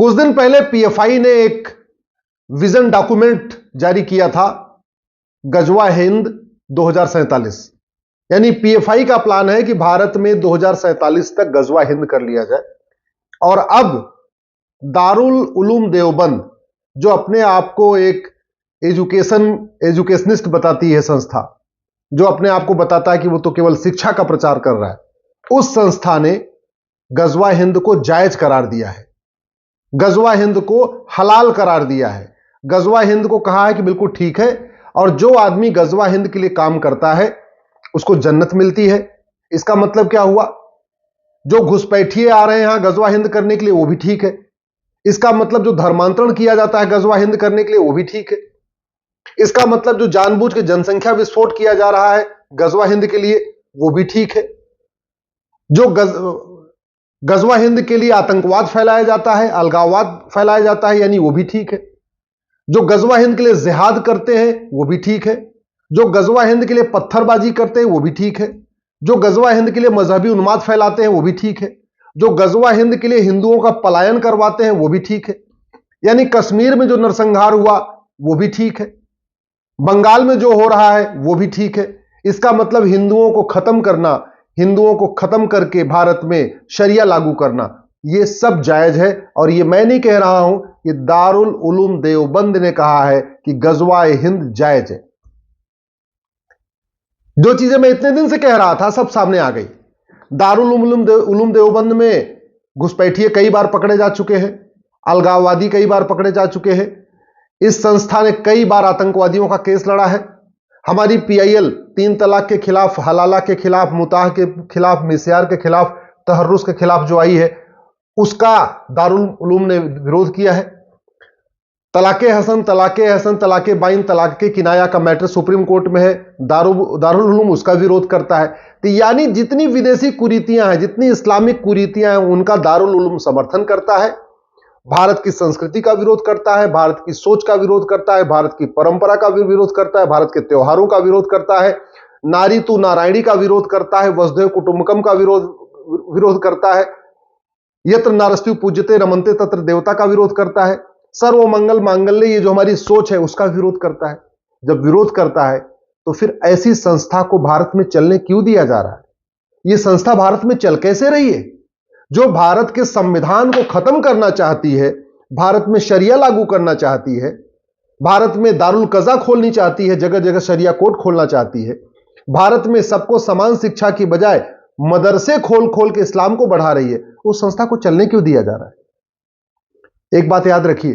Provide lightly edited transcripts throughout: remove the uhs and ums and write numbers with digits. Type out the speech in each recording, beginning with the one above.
कुछ दिन पहले पीएफआई ने एक विजन डॉक्यूमेंट जारी किया था, गजवा हिंद 2047। यानी पीएफआई का प्लान है कि भारत में 2047 तक गजवा हिंद कर लिया जाए। और अब दारुल उलूम देवबंद, जो अपने आप को एक एजुकेशनिस्ट बताती है संस्था, जो अपने आप को बताता है कि वो तो केवल शिक्षा का प्रचार कर रहा है, उस संस्था ने गजवा हिंद को जायज करार दिया है, गजवा हिंद को हलाल करार दिया है, गजवा हिंद को कहा है कि बिल्कुल ठीक है, और जो आदमी गजवा हिंद के लिए काम करता है उसको जन्नत मिलती है। इसका मतलब क्या हुआ? जो घुसपैठिए आ रहे हैं यहां गजवा हिंद करने के लिए वो भी ठीक है। इसका मतलब जो धर्मांतरण किया जाता है गजवा हिंद करने के लिए वो भी ठीक है। इसका मतलब जो जानबूझ के जनसंख्या विस्फोट किया जा रहा है गजवा हिंद के लिए वो भी ठीक है। जो गजवा हिंद के लिए आतंकवाद फैलाया जाता है, अलगाववाद फैलाया जाता है, यानी वो भी ठीक है। जो गजवा हिंद के लिए जिहाद करते हैं वो भी ठीक है। जो गजवा हिंद के लिए पत्थरबाजी करते हैं वो भी ठीक है। जो गजवा हिंद के लिए मजहबी उन्माद फैलाते हैं वो भी ठीक है। जो गजवा हिंद के लिए हिंदुओं का पलायन करवाते हैं वो भी ठीक है। यानी कश्मीर में जो नरसंहार हुआ वो भी ठीक है, बंगाल में जो हो रहा है वो भी ठीक है। इसका मतलब हिंदुओं को खत्म करना, हिंदुओं को खत्म करके भारत में शरिया लागू करना, ये सब जायज है। और ये मैं नहीं कह रहा हूं, ये दारुल उलूम देवबंद ने कहा है कि गजवा हिंद जायज है। जो चीजें मैं इतने दिन से कह रहा था सब सामने आ गई। दारुल उलूम देवबंद में घुसपैठिए कई बार पकड़े जा चुके हैं, अलगाववादी कई बार पकड़े जा चुके हैं। इस संस्था ने कई बार आतंकवादियों का केस लड़ा है। हमारी पीआईएल 3 तलाक के खिलाफ, हलाला के खिलाफ, मुताह के खिलाफ, मिस्यार के खिलाफ, तहर्रुस के खिलाफ जो आई है उसका दारुल उलूम ने विरोध किया है। तलाके हसन, तलाके बाइन, तलाक के किनाया का मैटर सुप्रीम कोर्ट में है, दारुल उलूम उसका विरोध करता है। तो यानी जितनी विदेशी कुरीतियां हैं, जितनी इस्लामिक कुरीतियां हैं, उनका दारुल उलूम समर्थन करता है, भारत की संस्कृति का विरोध करता है, भारत की सोच का विरोध करता है, भारत की परंपरा का विरोध करता है, भारत के त्योहारों का विरोध करता है, नारी तू नारायणी का विरोध करता है, वसुधैव कुटुंबकम का विरोध करता है, यत्र नारस्त्यु पूज्यते रमन्ते तत्र देवता का विरोध करता है, सर्व मंगल मांगल्य, ये जो हमारी सोच है उसका विरोध करता है। जब विरोध करता है तो फिर ऐसी संस्था को भारत में चलने क्यों दिया जा रहा है? यह संस्था भारत में चल कैसे रही है? जो भारत के संविधान को खत्म करना चाहती है, भारत में शरिया लागू करना चाहती है, भारत में दारुल कज़ा खोलनी चाहती है, जगह जगह शरिया कोर्ट खोलना चाहती है, भारत में सबको समान शिक्षा की बजाय मदरसे खोल खोल के इस्लाम को बढ़ा रही है, उस संस्था को चलने क्यों दिया जा रहा है? एक बात याद रखिए,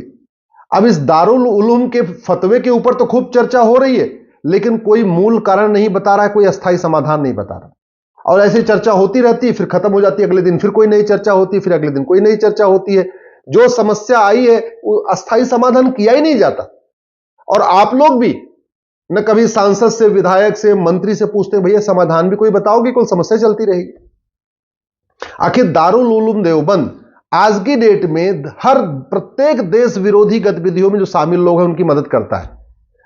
अब इस दारुल उलूम के फतवे के ऊपर तो खूब चर्चा हो रही है, लेकिन कोई मूल कारण नहीं बता रहा है, कोई अस्थायी समाधान नहीं बता रहा। और ऐसी चर्चा होती रहती है, फिर खत्म हो जाती है, अगले दिन फिर कोई नई चर्चा होती है, फिर अगले दिन कोई नई चर्चा होती है। जो समस्या आई है वो अस्थायी समाधान किया ही नहीं जाता। और आप लोग भी न कभी सांसद से, विधायक से, मंत्री से पूछते भैया समाधान भी कोई बताओगे, कोई समस्या चलती रहेगी। आखिर दारुल उलूम देवबंद आज की डेट में हर प्रत्येक देश विरोधी गतिविधियों में जो शामिल लोग हैं उनकी मदद करता है,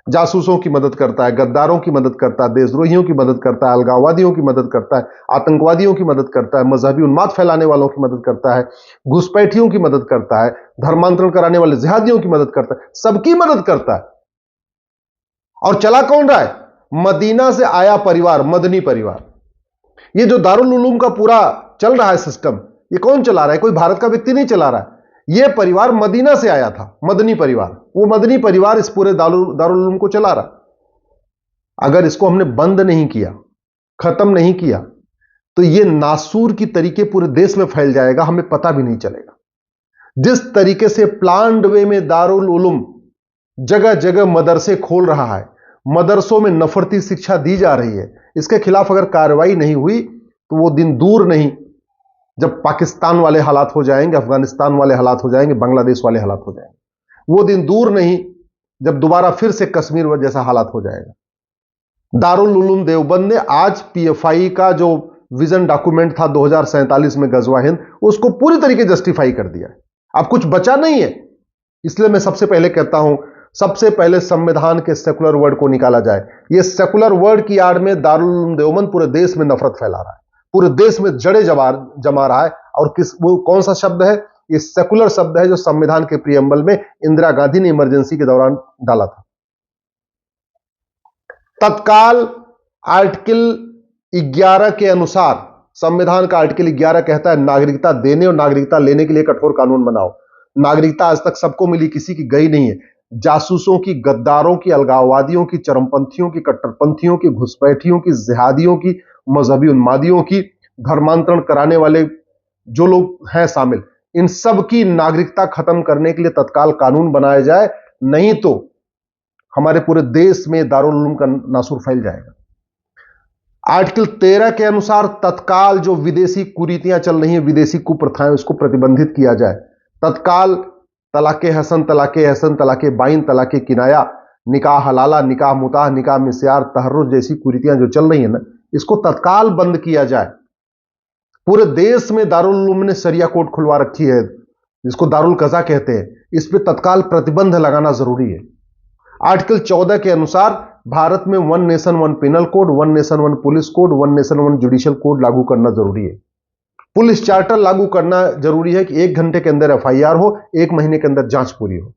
जासूसों की मदद करता है, गद्दारों की मदद करता है, देशद्रोहियों की मदद करता है, अलगाववादियों की मदद करता है, आतंकवादियों की मदद करता है, मजहबी उन्माद फैलाने वालों की मदद करता है, घुसपैठियों की मदद करता है, धर्मांतरण कराने वाले जिहादियों की मदद करता है, सबकी मदद करता है। और चला कौन रहा है? मदीना से आया परिवार, मदनी परिवार। ये जो दारुल उलूम का पूरा चल रहा है सिस्टम, ये कौन चला रहा है? कोई भारत का व्यक्ति नहीं चला रहा है, ये परिवार मदीना से आया था, मदनी परिवार। वो मदनी परिवार इस पूरे दारुल उलूम को चला रहा। अगर इसको हमने बंद नहीं किया, खत्म नहीं किया, तो ये नासूर की तरीके पूरे देश में फैल जाएगा, हमें पता भी नहीं चलेगा। जिस तरीके से प्लान्ड वे में दारुल उलूम जगह जगह मदरसे खोल रहा है, मदरसों में नफरती शिक्षा दी जा रही है, इसके खिलाफ अगर कार्रवाई नहीं हुई तो वो दिन दूर नहीं जब पाकिस्तान वाले हालात हो जाएंगे, अफगानिस्तान वाले हालात हो जाएंगे, बांग्लादेश वाले हालात हो जाएंगे। वो दिन दूर नहीं जब दोबारा फिर से कश्मीर जैसा हालात हो जाएगा। दारुल उलूम देवबंद ने आज पीएफआई का जो विजन डॉक्यूमेंट था 2047 में गजवा हिंद, उसको पूरी तरीके जस्टिफाई कर दिया है। अब कुछ बचा नहीं है। इसलिए मैं सबसे पहले कहता हूं, सबसे पहले संविधान के सेकुलर वर्ड को निकाला जाए। यह सेकुलर वर्ड की आड़ में दारुल उलूम देवबंद पूरे देश में नफरत फैला रहा है, पूरे देश में जड़े जमा रहा है। और वो कौन सा शब्द है? ये सेकुलर शब्द है जो संविधान के प्रियम्बल में इंदिरा गांधी ने इमरजेंसी के दौरान डाला था। तत्काल आर्टिकल 11 के अनुसार, संविधान का आर्टिकल 11 कहता है नागरिकता देने और नागरिकता लेने के लिए कठोर कानून बनाओ। नागरिकता आज तक सबको मिली, किसी की गई नहीं है। जासूसों की, गद्दारों की, अलगाववादियों की, चरमपंथियों की, कट्टरपंथियों की, घुसपैठियों की, जिहादियों की, मजहबी उन्मादियों की, धर्मांतरण कराने वाले जो लोग हैं शामिल, इन सब की नागरिकता खत्म करने के लिए तत्काल कानून बनाया जाए, नहीं तो हमारे पूरे देश में दारुल उलूम का नासूर फैल जाएगा। आर्टिकल 13 के अनुसार तत्काल जो विदेशी कुरीतियां चल रही हैं, विदेशी कुप्रथाएं, उसको प्रतिबंधित किया जाए। तत्काल तलाके हसन, तलाके हसन, तलाके बाइन, तलाके किनाया, निकाह हलाला, निकाह मुताह, निकाह मिस्यार, तहर्रुज जैसी कुरीतियां जो चल रही है ना, इसको तत्काल बंद किया जाए। पूरे देश में दारुल उलूम ने शरिया कोर्ट खुलवा रखी है, जिसको दारुल कज़ा कहते हैं, इस पर तत्काल प्रतिबंध लगाना जरूरी है। आर्टिकल 14 के अनुसार भारत में 1 nation 1 penal code, 1 nation 1 police code, 1 nation 1 judicial code लागू करना जरूरी है। पुलिस चार्टर लागू करना जरूरी है कि 1 घंटे के अंदर एफआईआर हो, 1 महीने के अंदर जांच पूरी हो।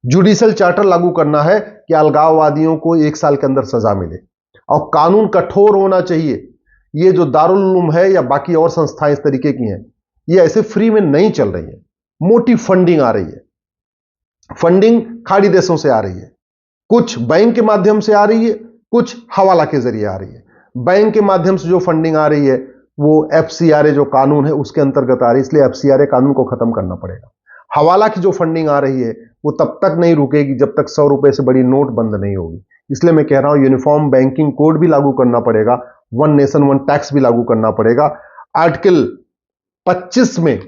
जुडिशियल चार्टर लागू करना है कि अलगाववादियों को 1 साल के अंदर सजा मिले, और कानून कठोर होना चाहिए। ये जो दारुल उलूम है या बाकी और संस्थाएं इस तरीके की हैं, ये ऐसे फ्री में नहीं चल रही है, मोटी फंडिंग आ रही है। फंडिंग खाड़ी देशों से आ रही है, कुछ बैंक के माध्यम से आ रही है, कुछ हवाला के जरिए आ रही है। बैंक के माध्यम से जो फंडिंग आ रही है वो एफसीआरए जो कानून है उसके अंतर्गत आ रही है, इसलिए एफसीआरए कानून को खत्म करना पड़ेगा। हवाला की जो फंडिंग आ रही है वो तब तक नहीं रुकेगी जब तक 100 रुपए से बड़ी नोट बंद नहीं होगी। इसलिए मैं कह रहा हूं यूनिफॉर्म बैंकिंग कोड भी लागू करना पड़ेगा, 1 नेशन 1 टैक्स भी लागू करना पड़ेगा। आर्टिकल 25 में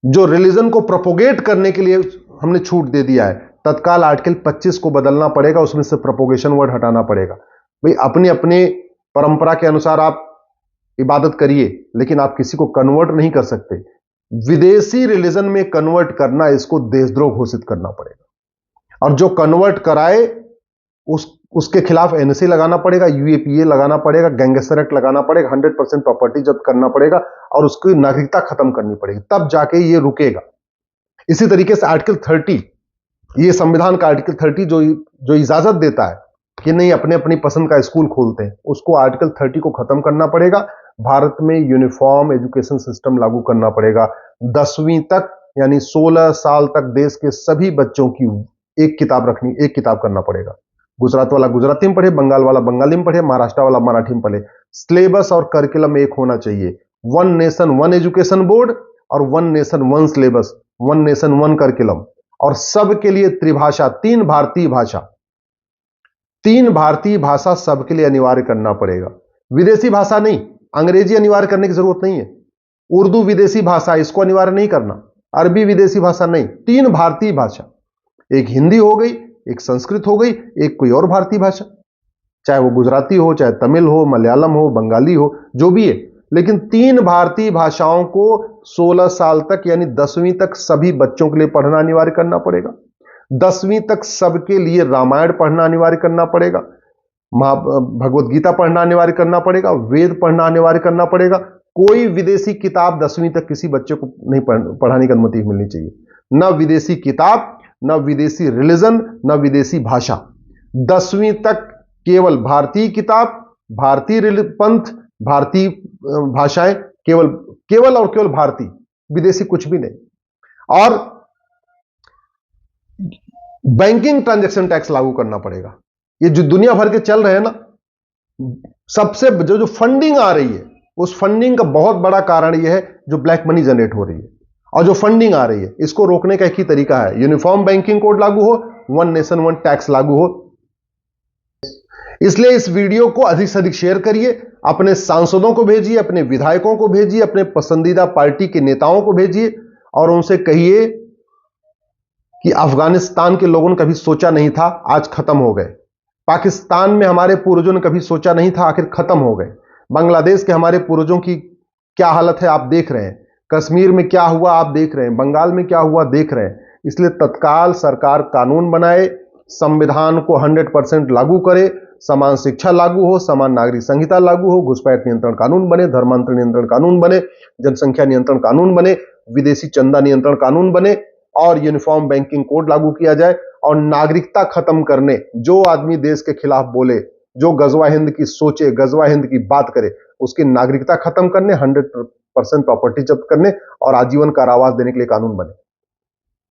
जो रिलीजन को प्रोपोगेट करने के लिए हमने छूट दे दिया है, तत्काल आर्टिकल 25 को बदलना पड़ेगा, उसमें से प्रोपोगेशन वर्ड हटाना पड़ेगा। भाई अपने अपने परंपरा के अनुसार आप इबादत करिए, लेकिन आप किसी को कन्वर्ट नहीं कर सकते। विदेशी रिलीजन में कन्वर्ट करना, इसको देशद्रोह घोषित करना पड़ेगा, और जो कन्वर्ट कराए उसके खिलाफ एनसी लगाना पड़ेगा, यूएपीए लगाना पड़ेगा, गैंगस्टर एक्ट लगाना पड़ेगा, 100% प्रॉपर्टी जब्त करना पड़ेगा, और उसकी नागरिकता खत्म करनी पड़ेगी, तब जाके ये रुकेगा। इसी तरीके से आर्टिकल 30, ये संविधान का आर्टिकल 30 जो इजाजत देता है कि नहीं अपने अपनी पसंद का स्कूल खोलते हैं, उसको आर्टिकल 30 को खत्म करना पड़ेगा। भारत में यूनिफॉर्म एजुकेशन सिस्टम लागू करना पड़ेगा। 10वीं तक यानी 16 साल तक देश के सभी बच्चों की एक किताब करना पड़ेगा। गुजरात वाला गुजराती में पढ़े, बंगाल वाला बंगाली में पढ़े, महाराष्ट्र वाला मराठी में पढ़े। सिलेबस और करिकुलम एक होना चाहिए। 1 नेशन 1 एजुकेशन बोर्ड और 1 नेशन 1 सिलेबस, 1 नेशन 1 करिकुलम, और सबके लिए त्रिभाषा, 3 भारतीय भाषा, 3 भारतीय भाषा सबके लिए अनिवार्य करना पड़ेगा। विदेशी भाषा नहीं, अंग्रेजी अनिवार्य करने की जरूरत नहीं है। उर्दू विदेशी भाषा, इसको अनिवार्य नहीं करना। अरबी विदेशी भाषा नहीं, 3 भारतीय भाषा, एक हिंदी हो गई, एक संस्कृत हो गई, एक कोई और भारतीय भाषा, चाहे वो गुजराती हो, चाहे तमिल हो, मलयालम हो, बंगाली हो, जो भी है, लेकिन 3 भारतीय भाषाओं को 16 साल तक यानी 10वीं तक सभी बच्चों के लिए पढ़ना अनिवार्य करना पड़ेगा। 10वीं तक सबके लिए रामायण पढ़ना अनिवार्य करना पड़ेगा, भगवत गीता पढ़ना अनिवार्य करना पड़ेगा, वेद पढ़ना अनिवार्य करना पड़ेगा। कोई विदेशी किताब 10वीं तक किसी बच्चे को नहीं पढ़ाने की अनुमति मिलनी चाहिए। न विदेशी किताब, न विदेशी रिलीजन, न विदेशी भाषा। 10वीं तक केवल भारतीय किताब, भारतीय पंथ, भारतीय भाषाएं, केवल और केवल भारतीय, विदेशी कुछ भी नहीं। और बैंकिंग ट्रांजैक्शन टैक्स लागू करना पड़ेगा। ये जो दुनिया भर के चल रहे हैं ना, सबसे जो फंडिंग आ रही है, उस फंडिंग का बहुत बड़ा कारण यह है जो ब्लैक मनी जनरेट हो रही है, और जो फंडिंग आ रही है, इसको रोकने का एक ही तरीका है, यूनिफॉर्म बैंकिंग कोड लागू हो, 1 नेशन 1 टैक्स लागू हो। इसलिए इस वीडियो को अधिक से अधिक शेयर करिए, अपने सांसदों को भेजिए, अपने विधायकों को भेजिए, अपने पसंदीदा पार्टी के नेताओं को भेजिए, और उनसे कहिए कि अफगानिस्तान के लोगों ने कभी सोचा नहीं था, आज खत्म हो गए। पाकिस्तान में हमारे पूर्वजों ने कभी सोचा नहीं था, आखिर खत्म हो गए। बांग्लादेश के हमारे पूर्वजों की क्या हालत है आप देख रहे हैं, कश्मीर में क्या हुआ आप देख रहे हैं, बंगाल में क्या हुआ देख रहे हैं। इसलिए तत्काल सरकार कानून बनाए, संविधान को 100% लागू करे, समान शिक्षा लागू हो, समान नागरिक संहिता लागू हो, घुसपैठ नियंत्रण कानून बने, धर्मांतरण नियंत्रण कानून बने, जनसंख्या नियंत्रण कानून बने, विदेशी चंदा नियंत्रण कानून बने और यूनिफॉर्म बैंकिंग कोड लागू किया जाए और नागरिकता खत्म करने, जो आदमी देश के खिलाफ बोले, जो गजवा हिंद की सोचे, गजवा हिंद की बात करे, उसकी नागरिकता खत्म करने, 100% प्रॉपर्टी जब्त करने और आजीवन कारावास देने के लिए कानून बने।